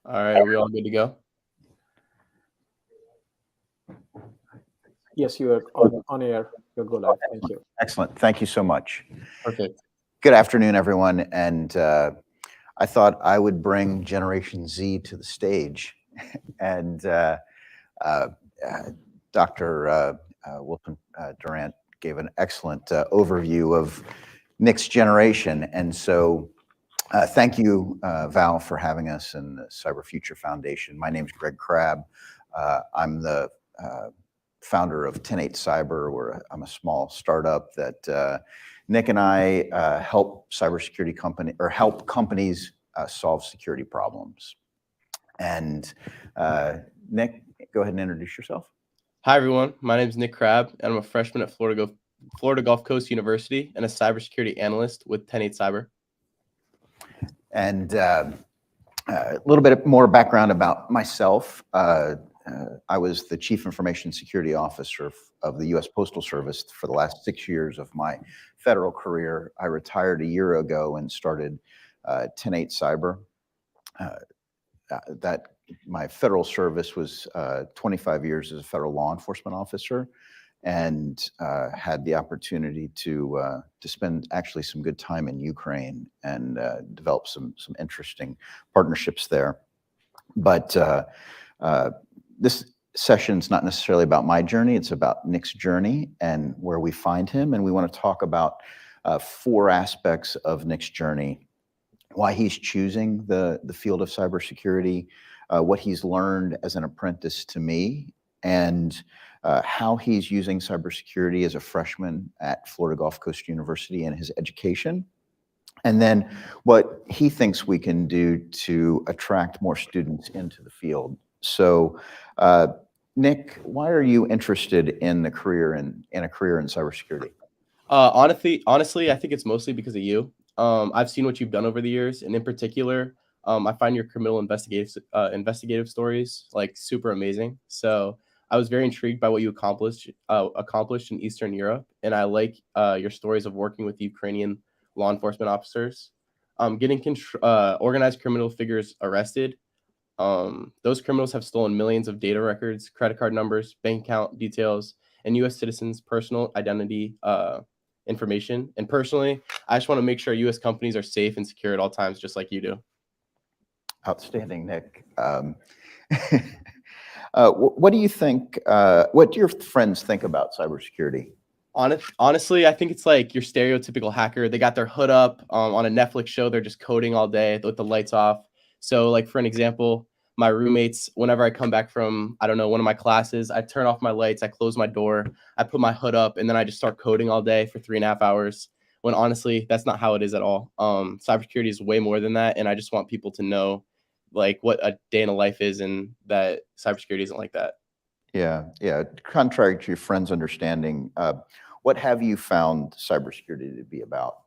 All right, are we all good to go? Yes, you are on air. You'll go live. Thank you. Excellent. Thank you so much. Perfect. Good afternoon, everyone. And I thought I would bring Generation Z to the stage. And Dr. Wilson Durant gave an excellent overview of next generation. And so thank you, Val, for having us in the Cyber Future Foundation. My name is Greg Crabb. I'm the founder of 10.8 I'm a small startup that Nick and I help help companies solve security problems. And Nick, go ahead and introduce yourself. Hi, everyone. My name is Nick Crabb, and I'm a freshman at Florida Gulf Coast University and a cybersecurity analyst with 10.8 Cyber. And a little bit more background about myself. I was the Chief Information Security Officer of the U.S. Postal Service for the last 6 years of my federal career. I retired a year ago and started 10.8 Cyber. My federal service was 25 years as a federal law enforcement officer, and had the opportunity to spend actually some good time in Ukraine and develop some interesting partnerships there. But this session is not necessarily about my journey, it's about Nick's journey and where we find him. And we want to talk about 4 aspects of Nick's journey: why he's choosing the field of cybersecurity, what he's learned as an apprentice to me, and how he's using cybersecurity as a freshman at Florida Gulf Coast University in his education, and then what he thinks we can do to attract more students into the field. So, Nick, why are you interested in a career in cybersecurity? Honestly, I think it's mostly because of you. I've seen what you've done over the years, and in particular, I find your criminal investigative stories like super amazing. So I was very intrigued by what you accomplished in Eastern Europe, and I like your stories of working with Ukrainian law enforcement officers, getting organized criminal figures arrested. Those criminals have stolen millions of data records, credit card numbers, bank account details, and U.S. citizens' personal identity information. And personally, I just want to make sure U.S. companies are safe and secure at all times, just like you do. Outstanding, Nick. What do you think? What do your friends think about cybersecurity? Honestly, I think it's like your stereotypical hacker. They got their hood up on a Netflix show. They're just coding all day with the lights off. So, like, for an example, my roommates, whenever I come back from, I don't know, one of my classes, I turn off my lights, I close my door, I put my hood up, and then I just start coding all day for 3.5 hours. When honestly, that's not how it is at all. Cybersecurity is way more than that, and I just want people to know, like, what a day in a life is, and that cybersecurity isn't like that. Yeah. Contrary to your friend's understanding, what have you found cybersecurity to be about?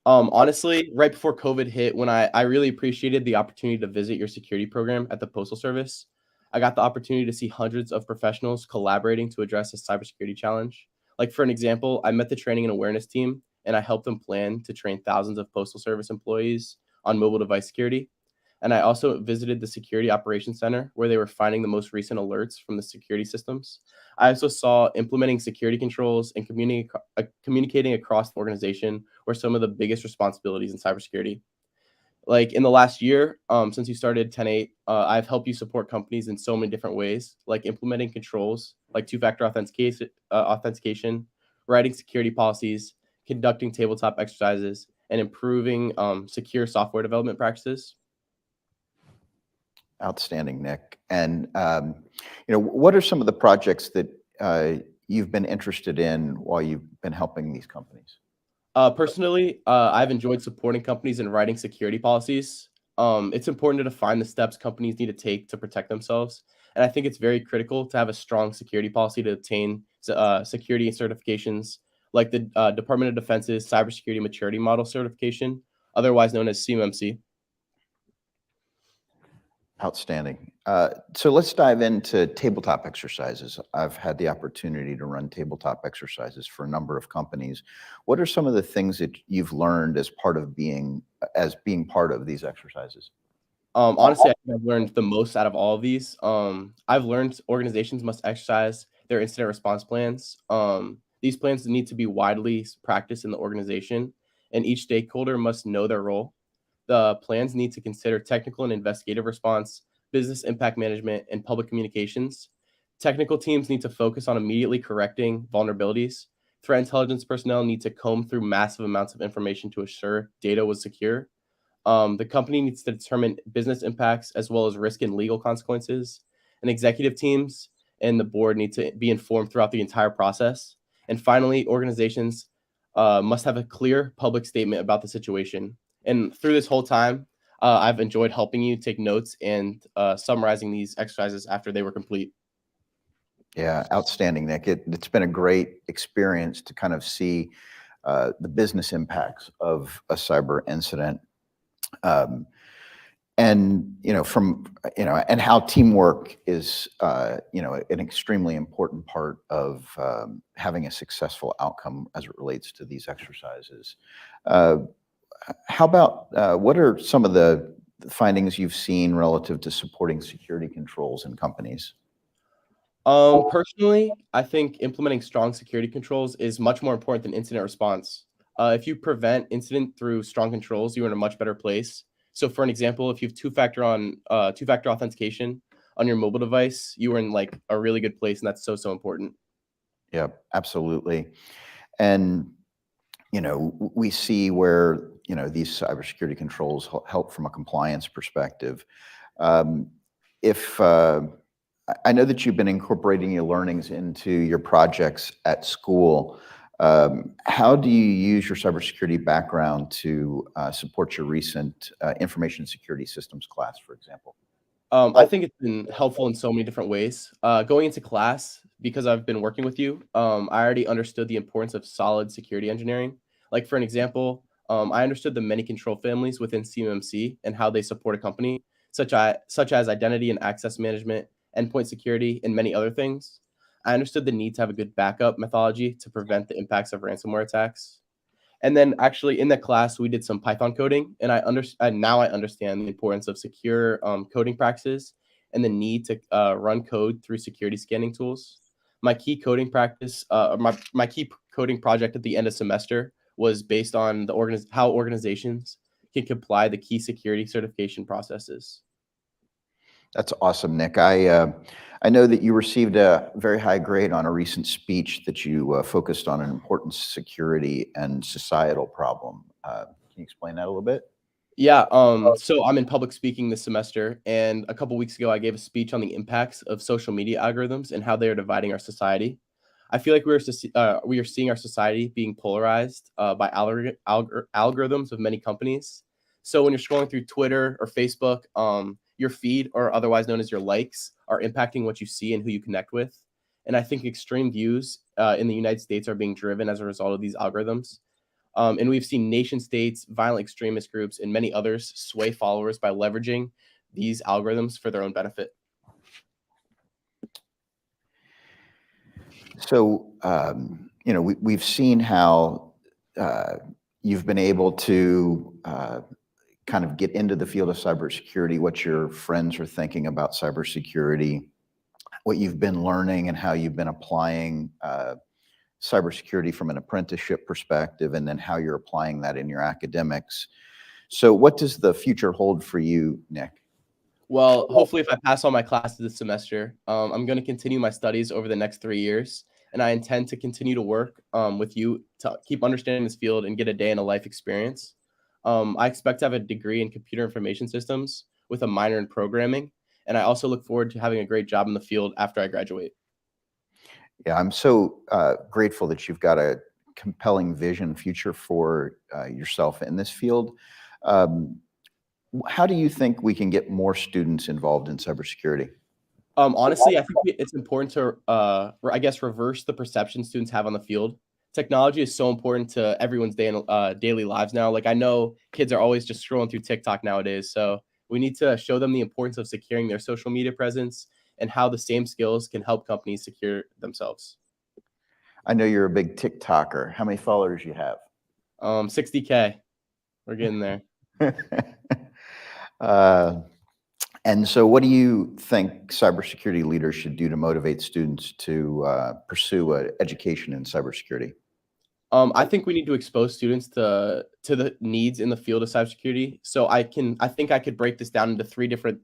Honestly, right before COVID hit, when I really appreciated the opportunity to visit your security program at the Postal Service, I got the opportunity to see hundreds of professionals collaborating to address a cybersecurity challenge. Like, for an example, I met the training and awareness team, and I helped them plan to train thousands of Postal Service employees on mobile device security. And I also visited the Security Operations Center, where they were finding the most recent alerts from the security systems. I also saw implementing security controls and communicating across the organization were some of the biggest responsibilities in cybersecurity. Like, in the last year, since you started 10.8, I've helped you support companies in so many different ways, like implementing controls, like two-factor authentication, writing security policies, conducting tabletop exercises, and improving secure software development practices. Outstanding, Nick. And what are some of the projects that you've been interested in while you've been helping these companies? Personally, I've enjoyed supporting companies in writing security policies. It's important to define the steps companies need to take to protect themselves. And I think it's very critical to have a strong security policy to obtain security certifications, like the Department of Defense's Cybersecurity Maturity Model certification, otherwise known as CMMC. Outstanding. So let's dive into tabletop exercises. I've had the opportunity to run tabletop exercises for a number of companies. What are some of the things that you've learned as being part of these exercises? Honestly, I think I've learned the most out of all of these. I've learned organizations must exercise their incident response plans. These plans need to be widely practiced in the organization, and each stakeholder must know their role. The plans need to consider technical and investigative response, business impact management, and public communications. Technical teams need to focus on immediately correcting vulnerabilities. Threat intelligence personnel need to comb through massive amounts of information to assure data was secure. The company needs to determine business impacts as well as risk and legal consequences. And executive teams and the board need to be informed throughout the entire process. And finally, organizations must have a clear public statement about the situation. And through this whole time, I've enjoyed helping you take notes and summarizing these exercises after they were complete. Yeah, outstanding, Nick. It's been a great experience to kind of see the business impacts of a cyber incident. And and how teamwork is an extremely important part of having a successful outcome as it relates to these exercises. How about what are some of the findings you've seen relative to supporting security controls in companies? Personally, I think implementing strong security controls is much more important than incident response. If you prevent incident through strong controls, you're in a much better place. So, for an example, if you have two-factor authentication on your mobile device, you are in like a really good place, and that's so important. Yeah, absolutely. And we see where these cybersecurity controls help from a compliance perspective. Um, if I know that you've been incorporating your learnings into your projects at school. How do you use your cybersecurity background to support your recent information security systems class, for example? I think it's been helpful in so many different ways. Going into class, because I've been working with you, I already understood the importance of solid security engineering. Like for an example, I understood the many control families within CMMC and how they support a company, such as identity and access management, endpoint security, and many other things. I understood the need to have a good backup methodology to prevent the impacts of ransomware attacks. And then actually in the class, we did some Python coding, and now I understand the importance of secure coding practices and the need to run code through security scanning tools. My key coding practice, my key coding project at the end of semester was based on how organizations can comply the key security certification processes. That's awesome, Nick. I know that you received a very high grade on a recent speech that you focused on an important security and societal problem. Can you explain that a little bit? Yeah, so I'm in public speaking this semester, and a couple weeks ago, I gave a speech on the impacts of social media algorithms and how they are dividing our society. I feel like we are seeing our society being polarized by algorithms of many companies. So when you're scrolling through Twitter or Facebook, your feed, or otherwise known as your likes, are impacting what you see and who you connect with. And I think extreme views in the United States are being driven as a result of these algorithms. And we've seen nation states, violent extremist groups, and many others sway followers by leveraging these algorithms for their own benefit. So, we've seen how you've been able to kind of get into the field of cybersecurity, what your friends are thinking about cybersecurity, what you've been learning, and how you've been applying cybersecurity from an apprenticeship perspective, and then how you're applying that in your academics. So what does the future hold for you, Nick? Well, hopefully, if I pass all my classes this semester, I'm going to continue my studies over the next 3 years, and I intend to continue to work with you to keep understanding this field and get a day in a life experience. I expect to have a degree in computer information systems with a minor in programming, and I also look forward to having a great job in the field after I graduate. Yeah, I'm so grateful that you've got a compelling vision future for yourself in this field. Um, how do you think we can get more students involved in cybersecurity? Honestly, I think it's important to, I guess, reverse the perception students have on the field. Technology is so important to everyone's daily lives now. Like I know kids are always just scrolling through TikTok nowadays, so we need to show them the importance of securing their social media presence and how the same skills can help companies secure themselves. I know you're a big TikToker. How many followers you have? 60K, we're getting there. And so what do you think cybersecurity leaders should do to motivate students to pursue an education in cybersecurity? I think we need to expose students to the needs in the field of cybersecurity. So I think I could break this down into three different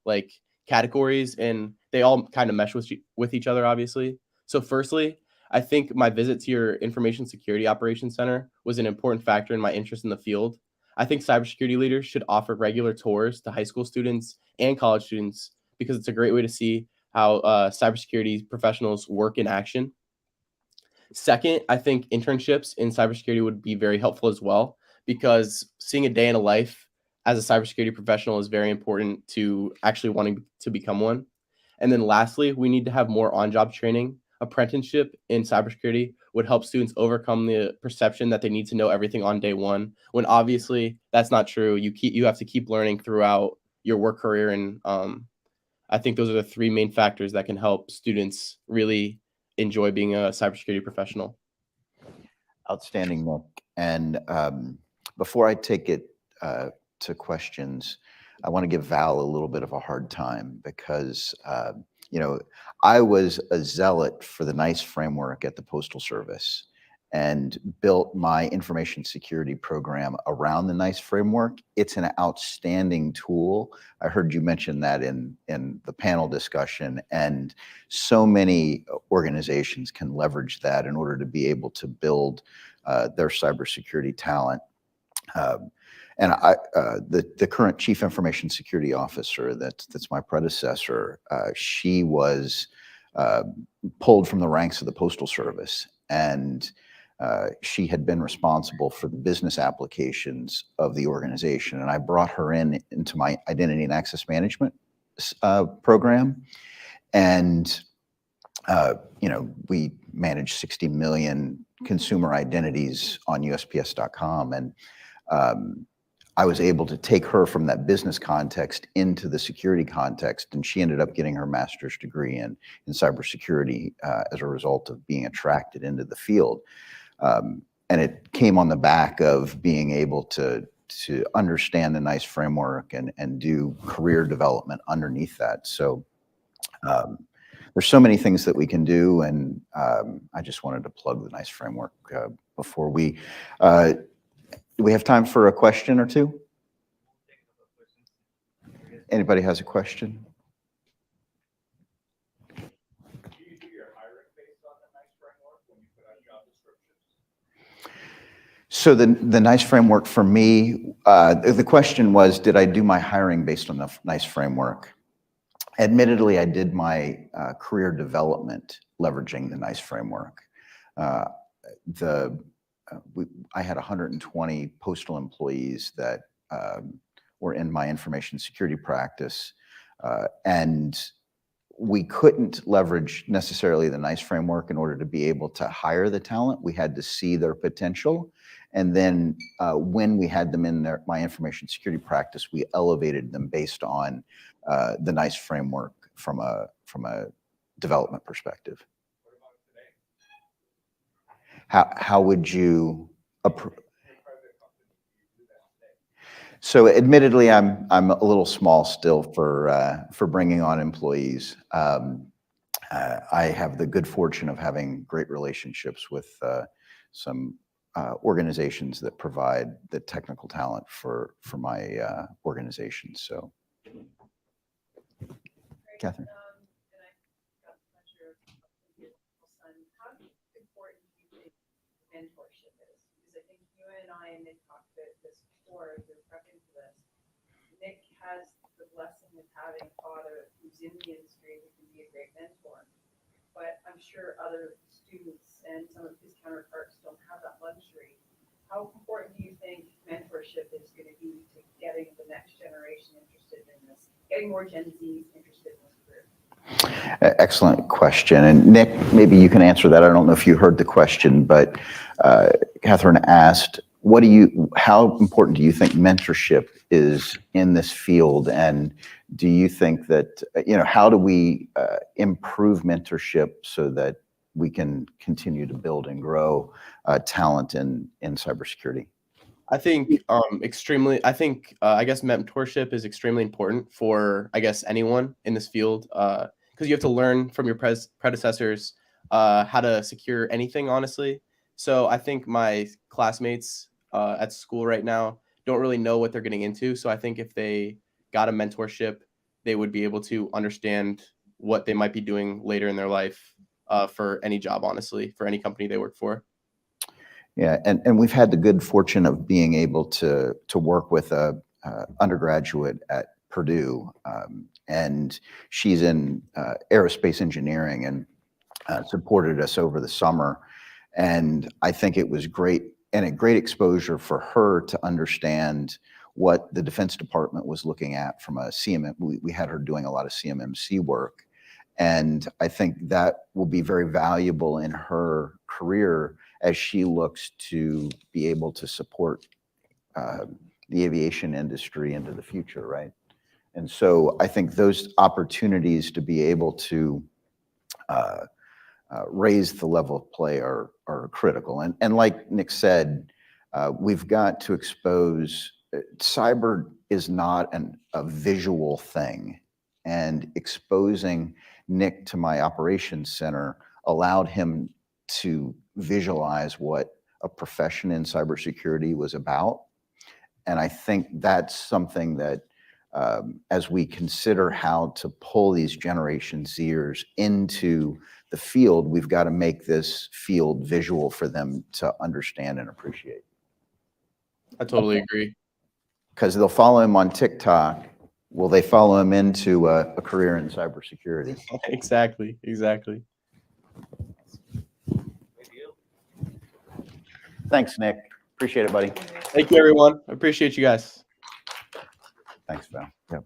like categories, and they all kind of mesh with each other, obviously. So firstly, I think my visit to your Information Security Operations Center was an important factor in my interest in the field. I think cybersecurity leaders should offer regular tours to high school students and college students because it's a great way to see how cybersecurity professionals work in action. Second, I think internships in cybersecurity would be very helpful as well because seeing a day in a life as a cybersecurity professional is very important to actually wanting to become one. And then lastly, we need to have more on-job training. Apprenticeship in cybersecurity would help students overcome the perception that they need to know everything on day one, when obviously that's not true. You have to keep learning throughout your work career, and I think those are the three main factors that can help students really enjoy being a cybersecurity professional. Outstanding, Nick. And before I take it to questions, I want to give Val a little bit of a hard time because, you know, I was a zealot for the NICE framework at the Postal Service and built my information security program around the NICE framework. It's an outstanding tool. I heard you mention that in the panel discussion, and so many organizations can leverage that in order to be able to build their cybersecurity talent. And the current Chief Information Security Officer, that's my predecessor, she was pulled from the ranks of the Postal Service, and she had been responsible for the business applications of the organization. And I brought her into my identity and access management program. And, you know, we manage 60 million consumer identities on USPS.com. And I was able to take her from that business context into the security context, and she ended up getting her master's degree in cybersecurity as a result of being attracted into the field. And it came on the back of being able to understand the NICE framework and do career development underneath that. So there's so many things that we can do, and I just wanted to plug the NICE framework before we. Do we have time for a question or two? Anybody has a question? Do you do your hiring based on the NICE framework when you put out job descriptions? So the NICE framework for me, the question was, did I do my hiring based on the NICE framework? Admittedly, I did my career development leveraging the NICE framework. I had 120 postal employees that were in my information security practice, and we couldn't leverage necessarily the NICE framework in order to be able to hire the talent. We had to see their potential, and then when we had them in my information security practice, we elevated them based on the NICE framework from a development perspective. How would you approach? So admittedly, I'm a little small still for bringing on employees. I have the good fortune of having great relationships with some organizations that provide the technical talent for my organization. So, Catherine. Mentorship is, because I think you and I and Nick talked about this before we were prepping for this. Nick has the blessing of having a father who's in the industry who can be a great mentor, but I'm sure other students and some of his counterparts don't have that luxury. How important do you think mentorship is going to be to getting the next generation interested in this, getting more Gen Zs interested in this career? Excellent question. And Nick, maybe you can answer that. I don't know if you heard the question, but Catherine asked, how important do you think mentorship is in this field? And do you think that, how do we improve mentorship so that we can continue to build and grow talent in cybersecurity? I think I guess mentorship is extremely important for anyone in this field because you have to learn from your predecessors how to secure anything, honestly. So I think my classmates at school right now don't really know what they're getting into. So I think if they got a mentorship, they would be able to understand what they might be doing later in their life for any job, honestly, for any company they work for. Yeah, and we've had the good fortune of being able to work with a undergraduate at Purdue, and she's in aerospace engineering and supported us over the summer. And I think it was great and a great exposure for her to understand what the Defense Department was looking at from a CMM. We had her doing a lot of CMMC work. And I think that will be very valuable in her career as she looks to be able to support the aviation industry into the future, right? And so I think those opportunities to be able to raise the level of play are critical. And like Nick said, we've got to expose, cyber is not a visual thing. And exposing Nick to my operations center allowed him to visualize what a profession in cybersecurity was about. And I think that's something that as we consider how to pull these Generation Zers into the field, we've got to make this field visual for them to understand and appreciate. I totally agree. Because they'll follow him on TikTok. Will they follow him into a career in cybersecurity? Exactly. Thanks, Nick. Appreciate it, buddy. Thank you, everyone. I appreciate you guys. Thanks, Val. Yep.